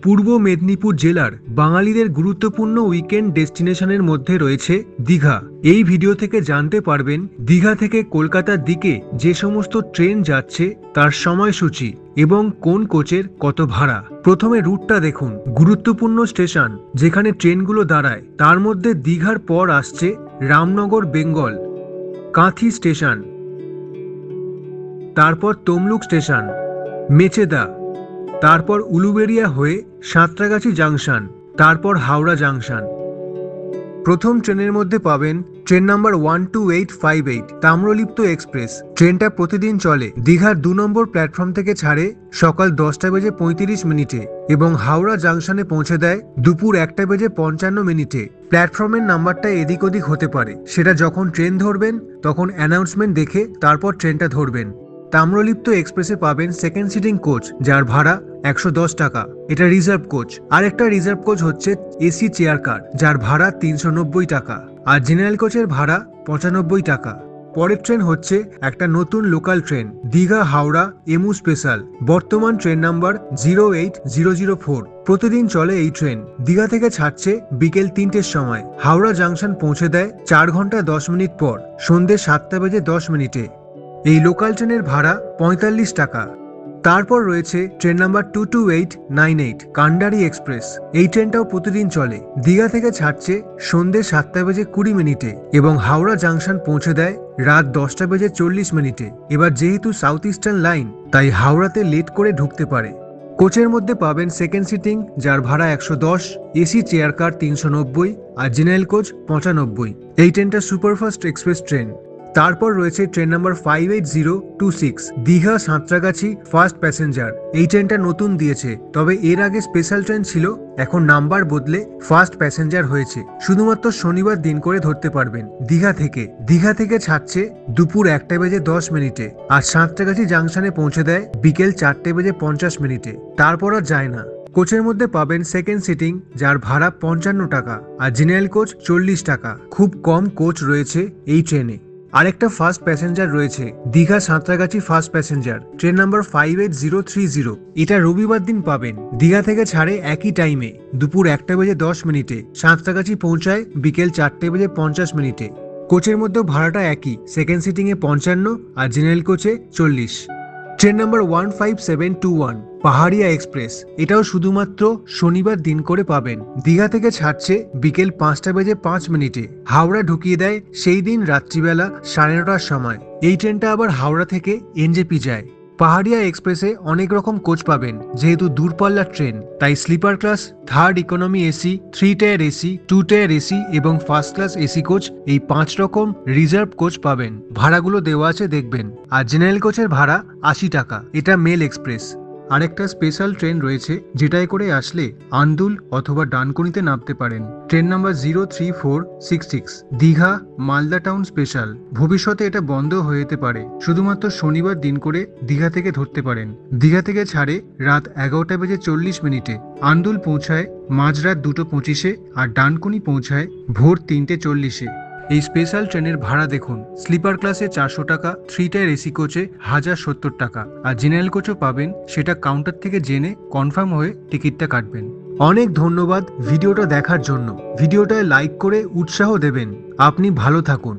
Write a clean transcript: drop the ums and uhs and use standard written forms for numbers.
পূর্ব মেদিনীপুর জেলার বাঙালিদের গুরুত্বপূর্ণ উইকেন্ড ডেস্টিনেশনের মধ্যে রয়েছে দীঘা। এই ভিডিও থেকে জানতে পারবেন দীঘা থেকে কলকাতার দিকে যে সমস্ত ট্রেন যাচ্ছে তার সময়সূচি এবং কোন কোচের কত ভাড়া। প্রথমে রুটটা দেখুন। গুরুত্বপূর্ণ স্টেশন যেখানে ট্রেনগুলো দাঁড়ায় তার মধ্যে দীঘার পর আসছে রামনগর বেঙ্গল, কাঁথি স্টেশন, তারপর তমলুক স্টেশন, মেচেদা, তারপর উলুবেড়িয়া হয়ে সাঁতরাগাছি জাংশন, তারপর হাওড়া জাংশন। প্রথম ট্রেনের মধ্যে পাবেন ট্রেন নাম্বার 12858 তাম্রলিপ্ত এক্সপ্রেস। ট্রেনটা প্রতিদিন চলে। দীঘার 2 নম্বর প্ল্যাটফর্ম থেকে ছাড়ে সকাল 10:35 এবং হাওড়া জাংশনে পৌঁছে দেয় দুপুর 1:55। প্ল্যাটফর্মের নাম্বারটা এদিক ওদিক হতে পারে, সেটা যখন ট্রেন ধরবেন তখন অ্যানাউন্সমেন্ট দেখে তারপর ট্রেনটা ধরবেন। তাম্রলিপ্ত এক্সপ্রেসে পাবেন সেকেন্ড সিটিং কোচ, যার ভাড়া 110 টাকা। এটা রিজার্ভ কোচ। আর একটা রিজার্ভ কোচ হচ্ছে এসি চেয়ার কার, যার ভাড়া 390 টাকা। আর জেনারেল কোচের ভাড়া 95 টাকা। পরের ট্রেন হচ্ছে একটা নতুন local train, Digha Howrah emu special. বর্তমান ট্রেন নাম্বার 08004। প্রতিদিন চলে এই ট্রেন। দীঘা থেকে ছাড়ছে বিকেল 3টের সময়। হাওড়া জাংশন পৌঁছে দেয় 4 ঘন্টা 10 মিনিট পর, সন্ধ্যে 7:10। এই লোকাল ট্রেনের ভাড়া 45 টাকা। তারপর রয়েছে ট্রেন নাম্বার 22898 কান্ডারি এক্সপ্রেস। এই ট্রেনটাও প্রতিদিন চলে। দীঘা থেকে ছাড়ছে সন্ধ্যে 7:20 এবং হাওড়া জাংশন পৌঁছে দেয় রাত 10:40। এবার যেহেতু সাউথ ইস্টার্ন লাইন, তাই হাওড়াতে লেট করে ঢুকতে পারে। কোচের মধ্যে পাবেন সেকেন্ড সিটিং, যার ভাড়া 110, এসি চেয়ার কার 390 আর জেনারেল কোচ 95। এই ট্রেনটা সুপারফাস্ট এক্সপ্রেস ট্রেন। তারপর রয়েছে train number 58026 Digha Santragachi first passenger. এই ট্রেনটা নতুন দিয়েছে, তবে এর আগে স্পেশাল ট্রেন ছিল, এখন নাম্বার বদলে ফার্স্ট প্যাসেঞ্জার হয়েছে। শুধুমাত্র শনিবার দিন করে ধরতে পারবেন। দীঘা থেকে ছাড়ছে দুপুর 1:10 আর সাঁতরাগাছি জাংশনে পৌঁছে দেয় বিকেল 4:50। তারপর আর যায় না। কোচের মধ্যে পাবেন সেকেন্ড সিটিং, যার ভাড়া 55 টাকা আর জেনারেল কোচ 40 টাকা। খুব কম কোচ রয়েছে এই ট্রেনে। আরেকটা ফার্স্ট প্যাসেঞ্জার রয়েছে, Digha Santragachi first passenger, train number 58030। এটা রবিবার দিন পাবেন। দীঘা থেকে ছাড়ে একই টাইমে দুপুর 1:10। সাঁতরাগাছি পৌঁছায় বিকেল 4:50। কোচের মধ্যেও ভাড়াটা একই, সেকেন্ড সিটিং এ 55 আর জেনারেল কোচে 40। ট্রেন নাম্বার 15721 পাহাড়িয়া এক্সপ্রেস। এটাও শুধুমাত্র শনিবার দিন করে পাবেন। দীঘা থেকে ছাড়ছে বিকেল 5:05। হাওড়া ঢুকিয়ে দেয় সেই দিন রাত্রিবেলা 9:30টার সময়। এই ট্রেনটা আবার হাওড়া থেকে এনজেপি যায়। পাহাড়িয়া এক্সপ্রেসে অনেক রকম কোচ পাবেন। যেহেতু দূরপাল্লার ট্রেন, তাই sleeper class, third economy AC, 3 tier AC, 2 tier AC এবং ফার্স্ট ক্লাস এসি কোচ, এই 5 রকম রিজার্ভ কোচ পাবেন। ভাড়াগুলো দেওয়া আছে দেখবেন। আর জেনারেল কোচের ভাড়া 80 টাকা। এটা মেল এক্সপ্রেস। আরেকটা স্পেশাল ট্রেন রয়েছে, যেটায় করে আসলে আন্দুল অথবা ডানকুনিতে নামতে পারেন। Train number 03466 Digha Malda town special. ভবিষ্যতে এটা বন্ধ হয়ে যেতে পারে, শুধুমাত্র শনিবার দিন করে দীঘা থেকে ধরতে পারেন। দীঘা থেকে ছাড়ে রাত 11:40। আন্দুল পৌঁছায় মাঝরাত 2:25 আর ডানকুনি পৌঁছায় ভোর 3:40। এই স্পেশাল ট্রেনের ভাড়া দেখুন। স্লিপার ক্লাসে 400 টাকা, 3 টায়ার এসি কোচে 1070 টাকা আর জেনারেল কোচও পাবেন। সেটা কাউন্টার থেকে জেনে কনফার্ম হয়ে টিকিটটা কাটবেন। অনেক ধন্যবাদ ভিডিওটা দেখার জন্য। ভিডিওটায় লাইক করে উৎসাহ দেবেন। আপনি ভালো থাকুন।